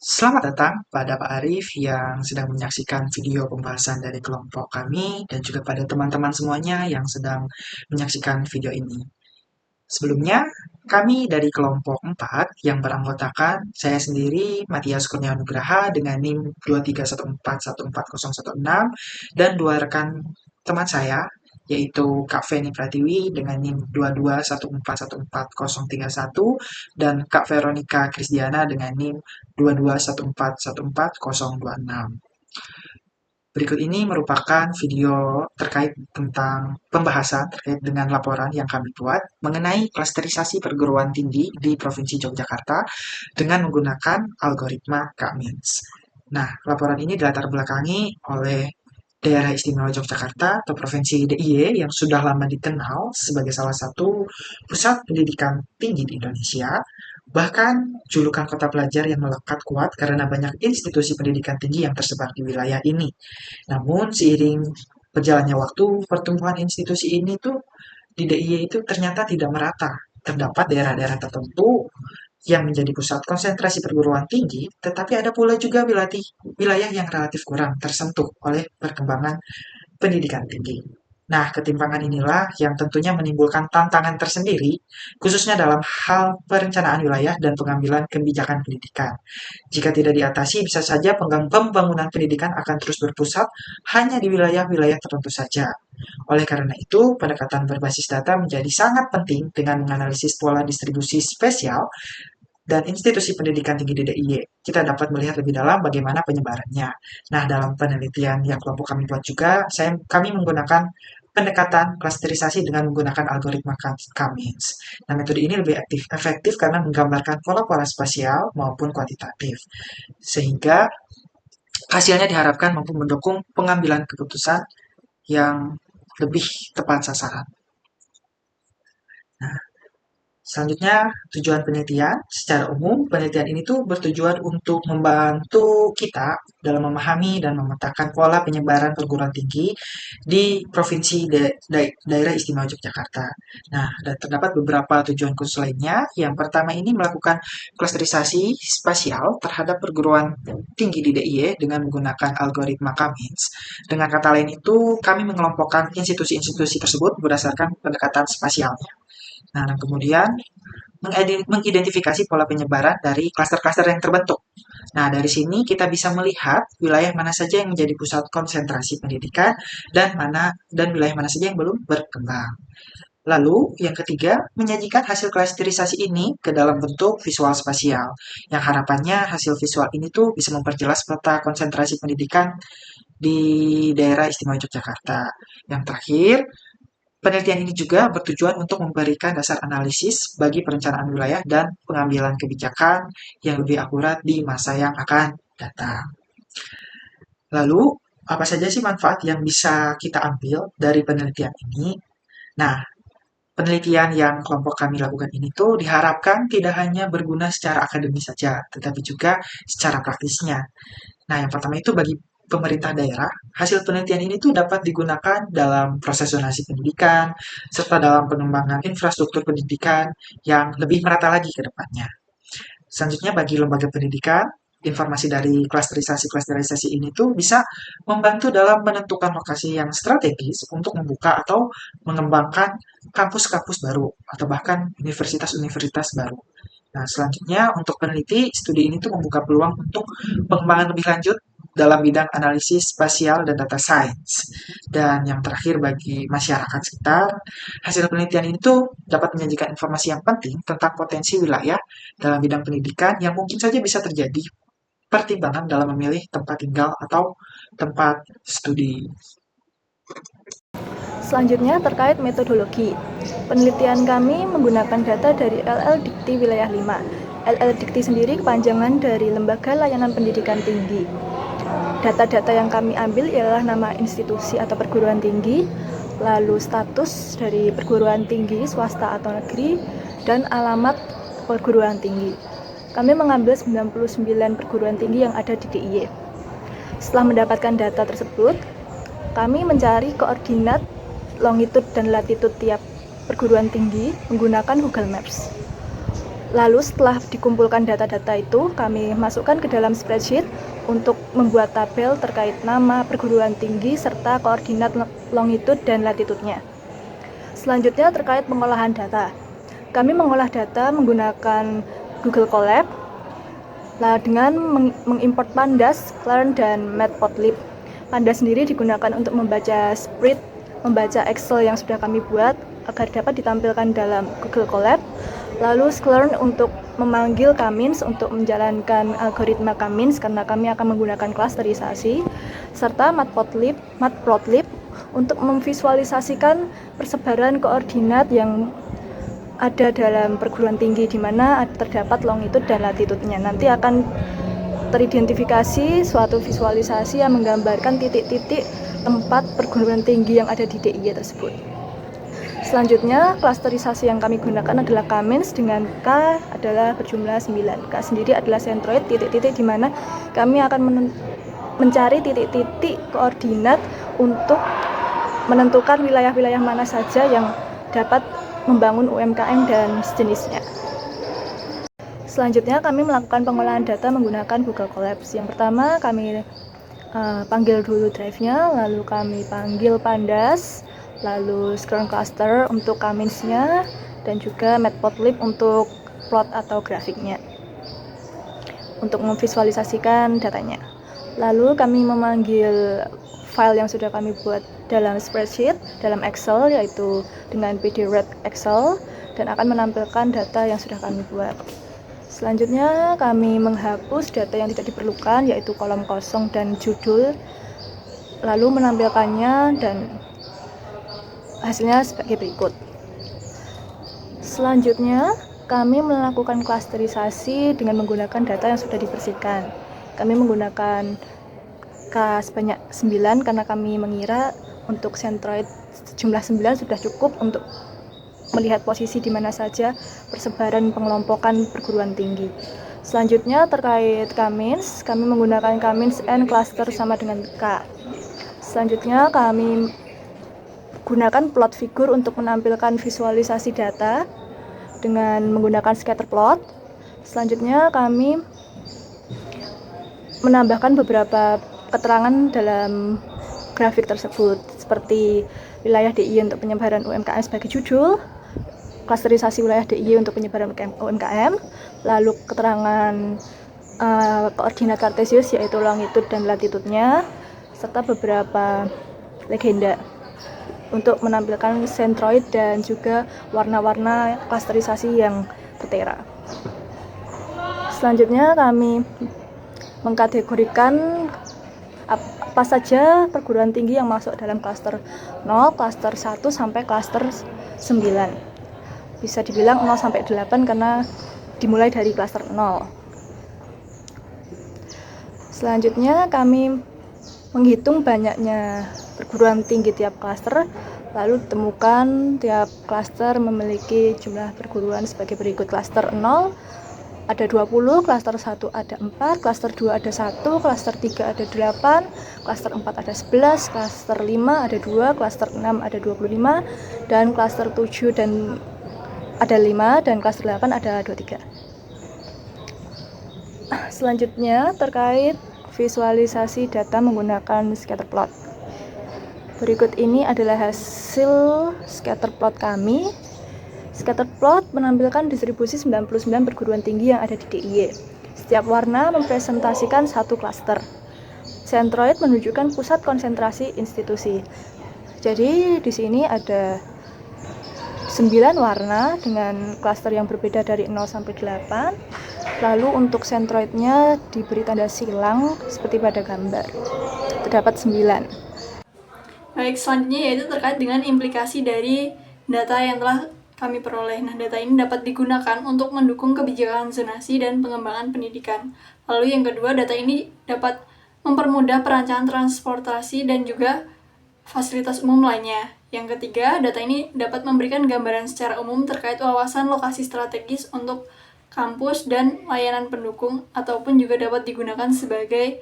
Selamat datang pada Pak Arif yang sedang menyaksikan video pembahasan dari kelompok kami dan juga pada teman-teman semuanya yang sedang menyaksikan video ini. Sebelumnya, kami dari kelompok 4 yang beranggotakan saya sendiri, Matias Kurnia Nugraha dengan NIM 231414016 dan dua rekan teman saya, yaitu Kak Feni Pratiwi dengan NIM 221414031 dan Kak Veronica Krisdiana dengan NIM 221414026. Berikut ini merupakan video terkait tentang pembahasan terkait dengan laporan yang kami buat mengenai klasterisasi perguruan tinggi di Provinsi Yogyakarta dengan menggunakan algoritma Kak-Means. Nah, laporan ini dilatar belakangi oleh Daerah Istimewa Yogyakarta atau Provinsi DIY yang sudah lama dikenal sebagai salah satu pusat pendidikan tinggi di Indonesia, bahkan julukan kota pelajar yang melekat kuat karena banyak institusi pendidikan tinggi yang tersebar di wilayah ini. Namun seiring berjalannya waktu, pertumbuhan institusi ini tuh di DIY itu ternyata tidak merata. Terdapat daerah-daerah tertentu yang menjadi pusat konsentrasi perguruan tinggi, tetapi ada pula juga wilayah yang relatif kurang tersentuh oleh perkembangan pendidikan tinggi. Nah, ketimpangan inilah yang tentunya menimbulkan tantangan tersendiri, khususnya dalam hal perencanaan wilayah dan pengambilan kebijakan pendidikan. Jika tidak diatasi, bisa saja pembangunan pendidikan akan terus berpusat hanya di wilayah-wilayah tertentu saja. Oleh karena itu, pendekatan berbasis data menjadi sangat penting dengan menganalisis pola distribusi spesial dan institusi pendidikan tinggi di DIY. Kita dapat melihat lebih dalam bagaimana penyebarannya. Nah, dalam penelitian yang kelompok kami buat juga, kami menggunakan pendekatan klasterisasi dengan menggunakan algoritma Cummins. Nah, metode ini lebih efektif karena menggambarkan pola-pola spasial maupun kuantitatif. Sehingga hasilnya diharapkan mampu mendukung pengambilan keputusan yang lebih tepat sasaran. Nah, selanjutnya, tujuan penelitian. Secara umum, penelitian ini tuh bertujuan untuk membantu kita dalam memahami dan memetakan pola penyebaran perguruan tinggi di Provinsi Daerah Istimewa Yogyakarta. Nah, dan terdapat beberapa tujuan khusus lainnya. Yang pertama ini melakukan klasterisasi spasial terhadap perguruan tinggi di DIY dengan menggunakan algoritma Cummins. Dengan kata lain itu, kami mengelompokkan institusi-institusi tersebut berdasarkan pendekatan spasialnya. Nah, dan kemudian mengidentifikasi pola penyebaran dari klaster-klaster yang terbentuk. Nah, dari sini kita bisa melihat wilayah mana saja yang menjadi pusat konsentrasi pendidikan dan wilayah mana saja yang belum berkembang. Lalu, yang ketiga, menyajikan hasil klasterisasi ini ke dalam bentuk visual spasial, yang harapannya hasil visual ini tuh bisa memperjelas peta konsentrasi pendidikan di daerah istimewa Yogyakarta. Yang terakhir, penelitian ini juga bertujuan untuk memberikan dasar analisis bagi perencanaan wilayah dan pengambilan kebijakan yang lebih akurat di masa yang akan datang. Lalu, apa saja sih manfaat yang bisa kita ambil dari penelitian ini? Nah, penelitian yang kelompok kami lakukan ini tuh diharapkan tidak hanya berguna secara akademis saja, tetapi juga secara praktisnya. Nah, yang pertama itu bagi pemerintah daerah, hasil penelitian ini tuh dapat digunakan dalam proses zonasi pendidikan, serta dalam pengembangan infrastruktur pendidikan yang lebih merata lagi ke depannya. Selanjutnya bagi lembaga pendidikan, informasi dari klasterisasi-klasterisasi ini tuh bisa membantu dalam menentukan lokasi yang strategis untuk membuka atau mengembangkan kampus-kampus baru atau bahkan universitas-universitas baru. Nah, selanjutnya untuk peneliti, studi ini tuh membuka peluang untuk pengembangan lebih lanjut dalam bidang analisis spasial dan data science. Dan yang terakhir bagi masyarakat sekitar, hasil penelitian ini tuh dapat menyajikan informasi yang penting tentang potensi wilayah dalam bidang pendidikan yang mungkin saja bisa terjadi pertimbangan dalam memilih tempat tinggal atau tempat studi. Selanjutnya terkait metodologi. Penelitian kami menggunakan data dari LL Dikti Wilayah 5. LL Dikti sendiri kepanjangan dari Lembaga Layanan Pendidikan Tinggi. Data-data yang kami ambil ialah nama institusi atau perguruan tinggi, lalu status dari perguruan tinggi swasta atau negeri, dan alamat perguruan tinggi. Kami mengambil 99 perguruan tinggi yang ada di DIY. Setelah mendapatkan data tersebut, kami mencari koordinat longitude dan latitude tiap perguruan tinggi menggunakan Google Maps. Lalu setelah dikumpulkan data-data itu, kami masukkan ke dalam spreadsheet untuk membuat tabel terkait nama perguruan tinggi serta koordinat longitude dan latitude-nya. Selanjutnya terkait pengolahan data. Kami mengolah data menggunakan Google Colab dengan mengimport Pandas, Claren, dan Matplotlib. Pandas sendiri digunakan untuk membaca spreadsheet, membaca Excel yang sudah kami buat agar dapat ditampilkan dalam Google Colab. Lalu Claren untuk memanggil K-means untuk menjalankan algoritma K-means karena kami akan menggunakan klasterisasi, serta Matplotlib untuk memvisualisasikan persebaran koordinat yang ada dalam perguruan tinggi di mana terdapat longitude dan latitude-nya. Nanti akan teridentifikasi suatu visualisasi yang menggambarkan titik-titik tempat perguruan tinggi yang ada di DIY tersebut. Selanjutnya, klasterisasi yang kami gunakan adalah K-means dengan K adalah berjumlah 9. K sendiri adalah sentroid, titik-titik di mana kami akan mencari titik-titik koordinat untuk menentukan wilayah-wilayah mana saja yang dapat membangun UMKM dan sejenisnya. Selanjutnya kami melakukan pengolahan data menggunakan Google Colabs. Yang pertama kami panggil dulu drive-nya, lalu kami panggil Pandas, lalu Scrum Cluster untuk K-means-nya, dan juga Matplotlib untuk plot atau grafiknya untuk memvisualisasikan datanya. Lalu kami memanggil file yang sudah kami buat dalam spreadsheet, dalam Excel, yaitu dengan PD-Red Excel, dan akan menampilkan data yang sudah kami buat. Selanjutnya kami menghapus data yang tidak diperlukan, yaitu kolom kosong dan judul, lalu menampilkannya dan hasilnya sebagai berikut. Selanjutnya kami melakukan klasterisasi dengan menggunakan data yang sudah dibersihkan. Kami menggunakan K sebanyak 9 karena kami mengira untuk sentroid jumlah 9 sudah cukup untuk melihat posisi di mana saja persebaran pengelompokan perguruan tinggi. Selanjutnya terkait K-means, kami menggunakan K-means N cluster sama dengan K. Selanjutnya kami gunakan plot figure untuk menampilkan visualisasi data dengan menggunakan scatter plot. Selanjutnya kami menambahkan beberapa keterangan dalam grafik tersebut seperti wilayah DIY untuk penyebaran UMKM sebagai judul, klasterisasi wilayah DIY untuk penyebaran UMKM, lalu keterangan koordinat kartesius yaitu longitude dan latitude-nya, serta beberapa legenda untuk menampilkan sentroid dan juga warna-warna klasterisasi yang tertera. Selanjutnya kami mengkategorikan apa saja perguruan tinggi yang masuk dalam klaster 0, klaster 1 sampai klaster 9. Bisa dibilang 0 sampai 8 karena dimulai dari klaster 0. Selanjutnya kami menghitung banyaknya perguruan tinggi tiap klaster, lalu ditemukan tiap klaster memiliki jumlah perguruan sebagai berikut. Klaster 0 ada 20, klaster 1 ada 4, klaster 2 ada 1, klaster 3 ada 8, klaster 4 ada 11, klaster 5 ada 2, klaster 6 ada 25, dan klaster 7 ada 5, dan klaster 8 ada 23. Selanjutnya terkait visualisasi data menggunakan scatterplot. Berikut ini adalah hasil scatterplot kami. Scatterplot menampilkan distribusi 99 perguruan tinggi yang ada di DIY. Setiap warna mempresentasikan satu klaster. Sentroid menunjukkan pusat konsentrasi institusi. Jadi di sini ada 9 warna dengan klaster yang berbeda dari 0 sampai 8. Lalu untuk sentroidnya diberi tanda silang seperti pada gambar. Terdapat 9. Baik, selanjutnya yaitu terkait dengan implikasi dari data yang telah kami peroleh. Nah, data ini dapat digunakan untuk mendukung kebijakan zonasi dan pengembangan pendidikan. Lalu yang kedua, data ini dapat mempermudah perancangan transportasi dan juga fasilitas umum lainnya. Yang ketiga, data ini dapat memberikan gambaran secara umum terkait wawasan lokasi strategis untuk kampus dan layanan pendukung, ataupun juga dapat digunakan sebagai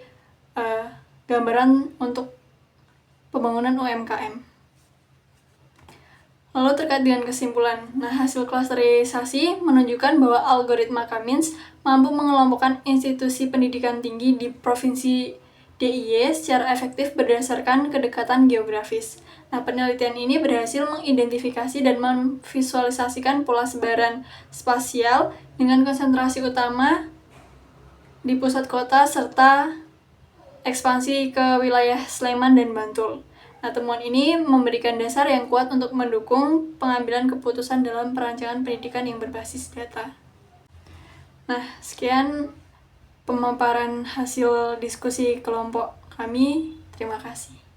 gambaran untuk pembangunan UMKM. Lalu terkait dengan kesimpulan, nah hasil klasterisasi menunjukkan bahwa algoritma Cummins mampu mengelompokkan institusi pendidikan tinggi di Provinsi DIY secara efektif berdasarkan kedekatan geografis. Nah, penelitian ini berhasil mengidentifikasi dan memvisualisasikan pola sebaran spasial dengan konsentrasi utama di pusat kota serta ekspansi ke wilayah Sleman dan Bantul. Nah, temuan ini memberikan dasar yang kuat untuk mendukung pengambilan keputusan dalam perancangan pendidikan yang berbasis data. Nah, sekian pemaparan hasil diskusi kelompok kami. Terima kasih.